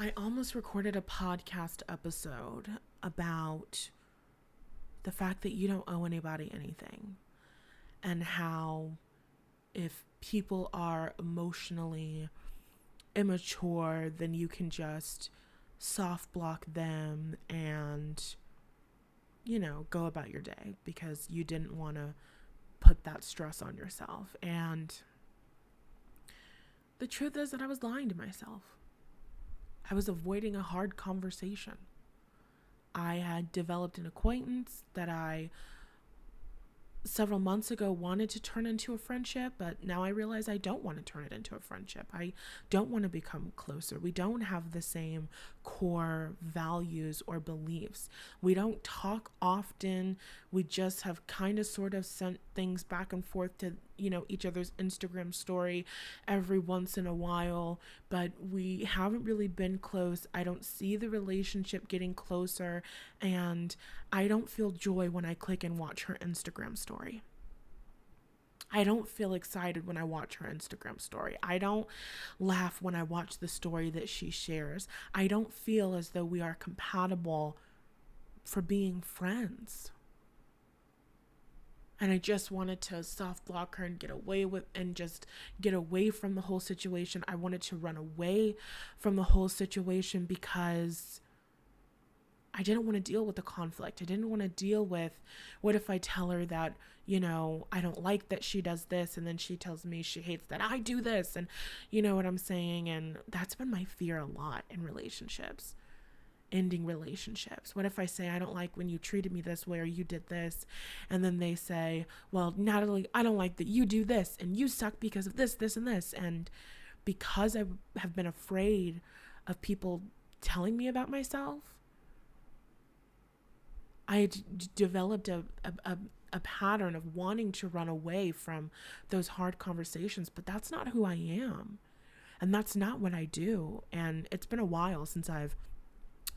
I almost recorded a podcast episode about the fact that you don't owe anybody anything, and how if people are emotionally immature, then you can just soft block them and, go about your day because you didn't want to put that stress on yourself. And the truth is that I was lying to myself. I was avoiding a hard conversation. I had developed an acquaintance that I several months ago wanted to turn into a friendship, but now I realize I don't want to turn it into a friendship. I don't want to become closer. We don't have the same core values or beliefs. We don't talk often. We just have kind of sort of sent things back and forth to, each other's Instagram story every once in a while, but we haven't really been close. I don't see the relationship getting closer, and I don't feel joy when I click and watch her Instagram story. I don't feel excited when I watch her Instagram story. I don't laugh when I watch the story that she shares. I don't feel as though we are compatible for being friends. And I just wanted to soft block her and just get away from the whole situation. I wanted to run away from the whole situation because I didn't want to deal with the conflict. I didn't want to deal with, what if I tell her that, I don't like that she does this, and then she tells me she hates that I do this, and you know what I'm saying? And that's been my fear a lot in relationships, ending relationships. What if I say, I don't like when you treated me this way or you did this, and then they say, well, Natalie, I don't like that you do this and you suck because of this, this, and this. And because I have been afraid of people telling me about myself, I developed a pattern of wanting to run away from those hard conversations, but that's not who I am. And that's not what I do. And it's been a while since I've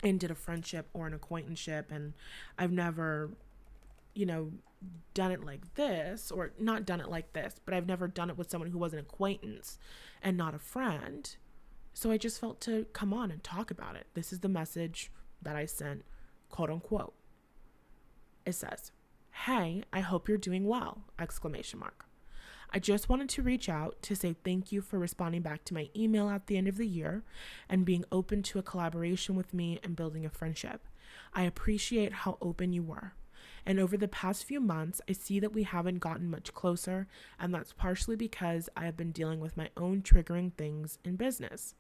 ended a friendship or an acquaintanceship, and I've never, done it like this, or not done it like this, but I've never done it with someone who was an acquaintance and not a friend. So I just felt to come on and talk about it. This is the message that I sent, quote unquote. It says, "Hey, I hope you're doing well!" Exclamation mark. I just wanted to reach out to say thank you for responding back to my email at the end of the year and being open to a collaboration with me and building a friendship. I appreciate how open you were. And over the past few months, I see that we haven't gotten much closer, and that's partially because I have been dealing with my own triggering things in business.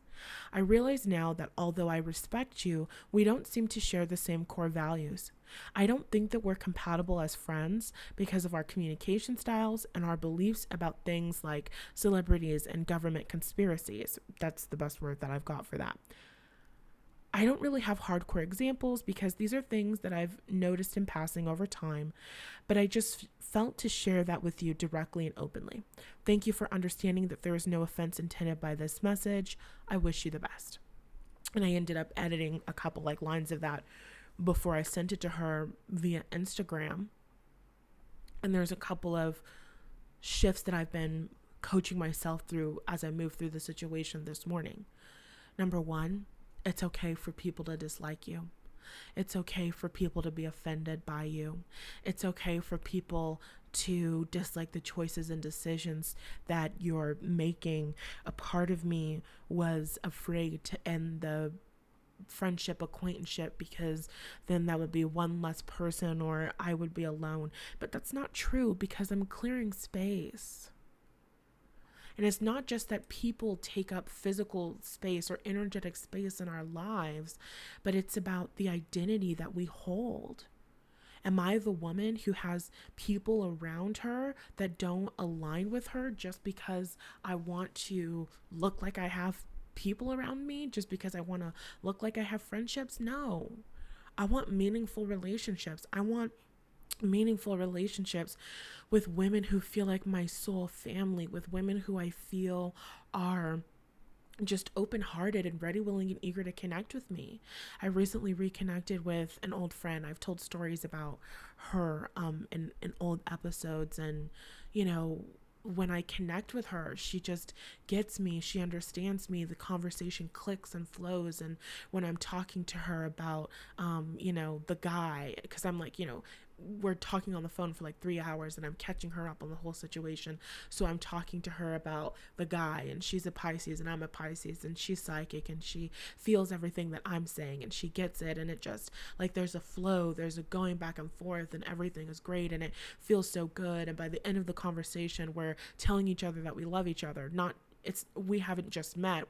I realize now that although I respect you, we don't seem to share the same core values. I don't think that we're compatible as friends because of our communication styles and our beliefs about things like celebrities and government conspiracies. That's the best word that I've got for that. I don't really have hardcore examples because these are things that I've noticed in passing over time, but I just felt to share that with you directly and openly. Thank you for understanding that there is no offense intended by this message. I wish you the best. And I ended up editing a couple lines of that before I sent it to her via Instagram. And there's a couple of shifts that I've been coaching myself through as I move through the situation this morning. Number one, it's okay for people to dislike you. It's okay for people to be offended by you. It's okay for people to dislike the choices and decisions that you're making. A part of me was afraid to end the friendship, acquaintanceship, because then that would be one less person or I would be alone. But that's not true because I'm clearing space. And it's not just that people take up physical space or energetic space in our lives, but it's about the identity that we hold. Am I the woman who has people around her that don't align with her just because I want to look like I have people around me, just because I want to look like I have friendships? No. I want meaningful relationships. I want meaningful relationships with women who feel like my soul family, with women who I feel are just open-hearted and ready, willing, and eager to connect with me. I recently reconnected with an old friend. I've told stories about her in old episodes, and when I connect with her, she just gets me. She understands me. The conversation clicks and flows. And when I'm talking to her about, the guy, because I'm like, we're talking on the phone for like 3 hours and I'm catching her up on the whole situation. So I'm talking to her about the guy, and she's a Pisces and I'm a Pisces, and she's psychic and she feels everything that I'm saying and she gets it. And it just like, there's a flow, there's a going back and forth, and everything is great and it feels so good. And by the end of the conversation, we're telling each other that we love each other. We haven't just met.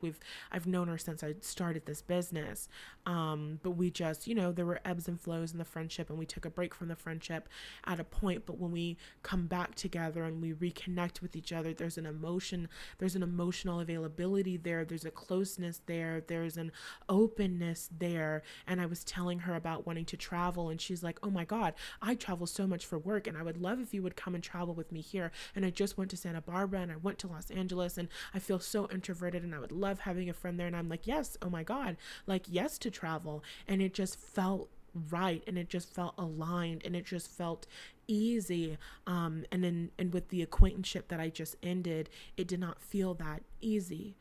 I've known her since I started this business. But we just, there were ebbs and flows in the friendship, and we took a break from the friendship at a point. But when we come back together and we reconnect with each other, there's an emotional availability there. There's a closeness there. There's an openness there. And I was telling her about wanting to travel, and she's like, oh my God, I travel so much for work, and I would love if you would come and travel with me here. And I just went to Santa Barbara and I went to Los Angeles, and I feel so introverted and I would love having a friend there. And I'm like, yes, oh my God, like yes to travel. And it just felt right, and it just felt aligned, and it just felt easy. And with the acquaintanceship that I just ended, it did not feel that easy.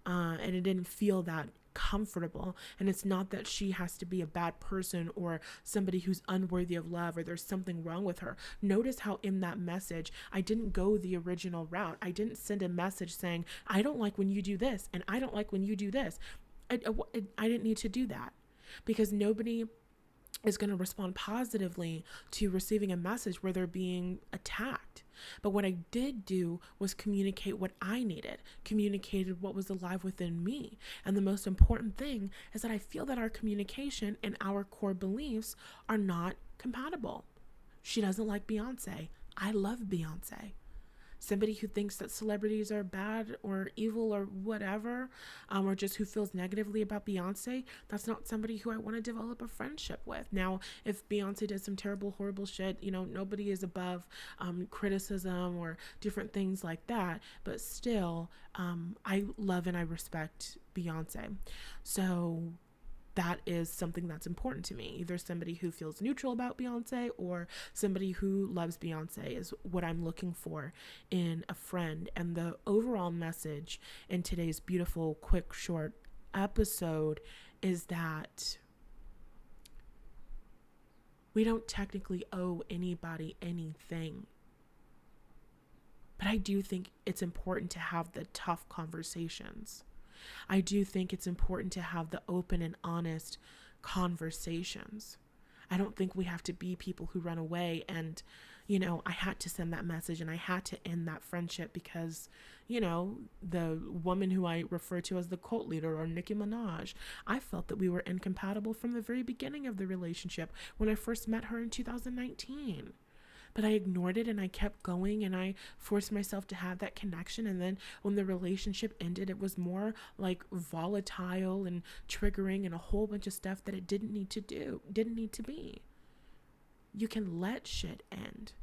And it didn't feel that comfortable. And it's not that she has to be a bad person or somebody who's unworthy of love or there's something wrong with her. Notice how in that message, I didn't go the original route. I didn't send a message saying, I don't like when you do this, and I don't like when you do this. I didn't need to do that, because nobody is going to respond positively to receiving a message where they're being attacked. But what I did do was communicate what I needed, communicated what was alive within me. And the most important thing is that I feel that our communication and our core beliefs are not compatible. She doesn't like Beyonce. I love Beyonce. Somebody who thinks that celebrities are bad or evil or whatever, or just who feels negatively about Beyonce, that's not somebody who I want to develop a friendship with. Now, if Beyonce did some terrible, horrible shit, nobody is above criticism or different things like that. But still, I love and I respect Beyonce. So that is something that's important to me. Either somebody who feels neutral about Beyonce or somebody who loves Beyonce is what I'm looking for in a friend. And the overall message in today's beautiful, quick, short episode is that we don't technically owe anybody anything. But I do think it's important to have the tough conversations. I do think it's important to have the open and honest conversations. I don't think we have to be people who run away and, I had to send that message and I had to end that friendship because, the woman who I refer to as the cult leader or Nicki Minaj, I felt that we were incompatible from the very beginning of the relationship when I first met her in 2019. But I ignored it and I kept going and I forced myself to have that connection. And then when the relationship ended, it was more like volatile and triggering and a whole bunch of stuff that it didn't need to be. You can let shit end.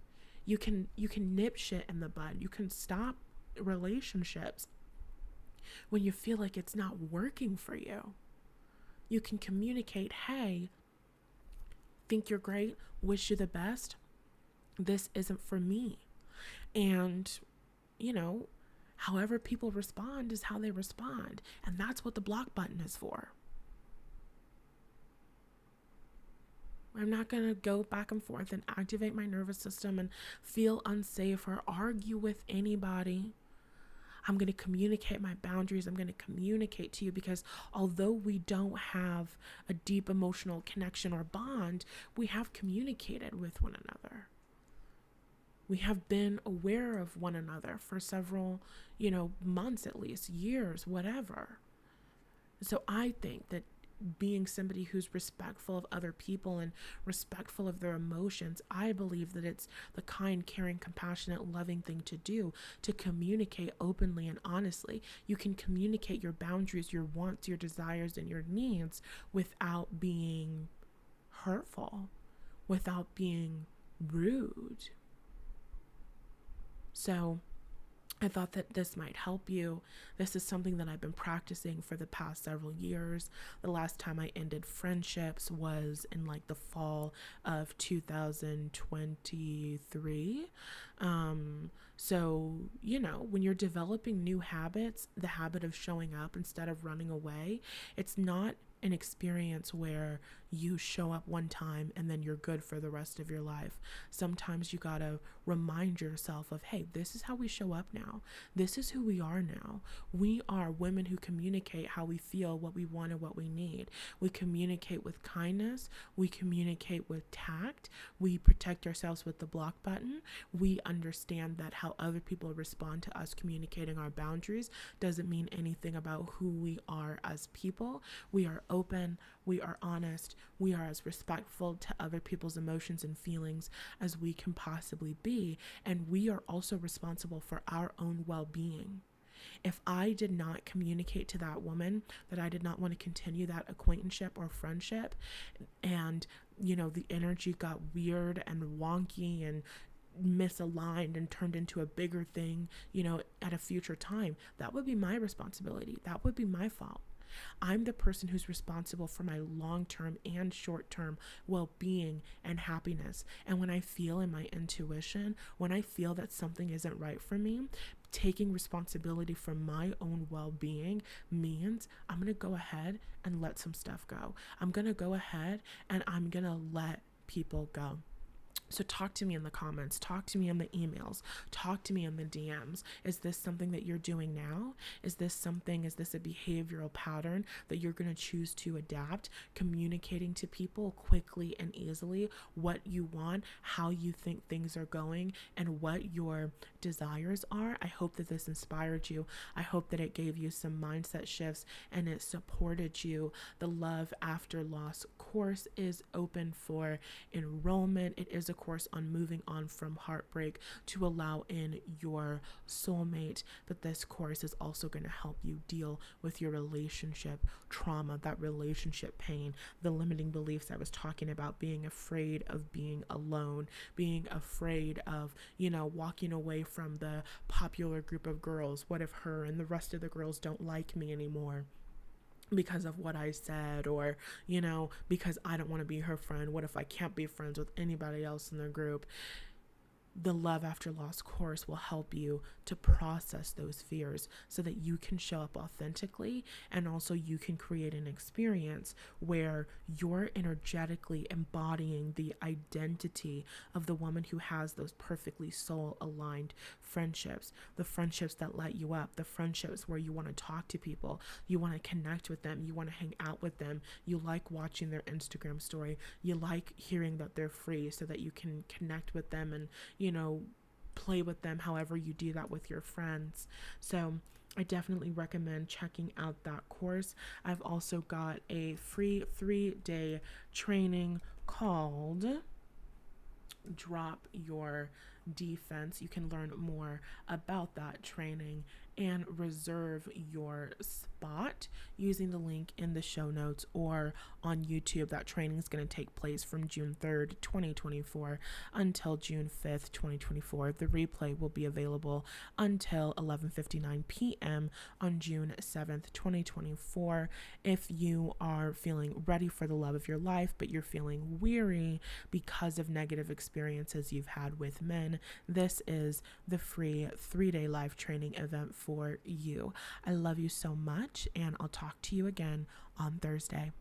You can nip shit in the bud. You can stop relationships when you feel like it's not working for you. You can communicate, hey, think you're great, wish you the best. This isn't for me. And, however people respond is how they respond. And that's what the block button is for. I'm not going to go back and forth and activate my nervous system and feel unsafe or argue with anybody. I'm going to communicate my boundaries. I'm going to communicate to you because although we don't have a deep emotional connection or bond, we have communicated with one another. We have been aware of one another for several, months at least, years, whatever. So I think that being somebody who's respectful of other people and respectful of their emotions, I believe that it's the kind, caring, compassionate, loving thing to do, to communicate openly and honestly. You can communicate your boundaries, your wants, your desires, and your needs without being hurtful, without being rude. So I thought that this might help you. This is something that I've been practicing for the past several years. The last time I ended friendships was in the fall of 2023. So, when you're developing new habits, the habit of showing up instead of running away, it's not an experience where you show up one time and then you're good for the rest of your life. Sometimes you gotta remind yourself of, hey, this is how we show up now. This is who we are now. We are women who communicate how we feel, what we want, and what we need. We communicate with kindness. We communicate with tact. We protect ourselves with the block button. We understand that how other people respond to us communicating our boundaries doesn't mean anything about who we are as people. We are open, we are honest, we are as respectful to other people's emotions and feelings as we can possibly be, and we are also responsible for our own well-being. If I did not communicate to that woman that I did not want to continue that acquaintanceship or friendship, and the energy got weird and wonky and misaligned and turned into a bigger thing, at a future time, that would be my responsibility. That would be my fault. I'm the person who's responsible for my long-term and short-term well-being and happiness. And when I feel in my intuition, when I feel that something isn't right for me, taking responsibility for my own well-being means I'm going to go ahead and let some stuff go. I'm going to go ahead and I'm going to let people go. So talk to me in the comments, talk to me in the emails, talk to me in the DMs. Is this something that you're doing now? Is this a behavioral pattern that you're going to choose to adapt, communicating to people quickly and easily what you want, how you think things are going, and what your desires are? I hope that this inspired you. I hope that it gave you some mindset shifts and it supported you. The Love After Loss course is open for enrollment. It is a course on moving on from heartbreak to allow in your soulmate. But this course is also going to help you deal with your relationship trauma, that relationship pain, the limiting beliefs I was talking about, being afraid of being alone, being afraid of, walking away from the popular group of girls. What if her and the rest of the girls don't like me anymore because of what I said, or, because I don't want to be her friend? What if I can't be friends with anybody else in the group? The Love After Loss course will help you to process those fears so that you can show up authentically, and also you can create an experience where you're energetically embodying the identity of the woman who has those perfectly soul aligned friendships, the friendships that light you up, the friendships where you want to talk to people, you want to connect with them, you want to hang out with them, you like watching their Instagram story, you like hearing that they're free so that you can connect with them and play with them however you do that with your friends. So I definitely recommend checking out that course. I've also got a free 3-day training called Drop Your Defense. You can learn more about that training and reserve your spot using the link in the show notes or on YouTube. That training is going to take place from June 3rd, 2024 until June 5th, 2024. The replay will be available until 11:59 p.m. on June 7th, 2024. If you are feeling ready for the love of your life, but you're feeling weary because of negative experiences you've had with men, this is the free 3-day live training event for you. I love you so much, and I'll talk to you again on Thursday.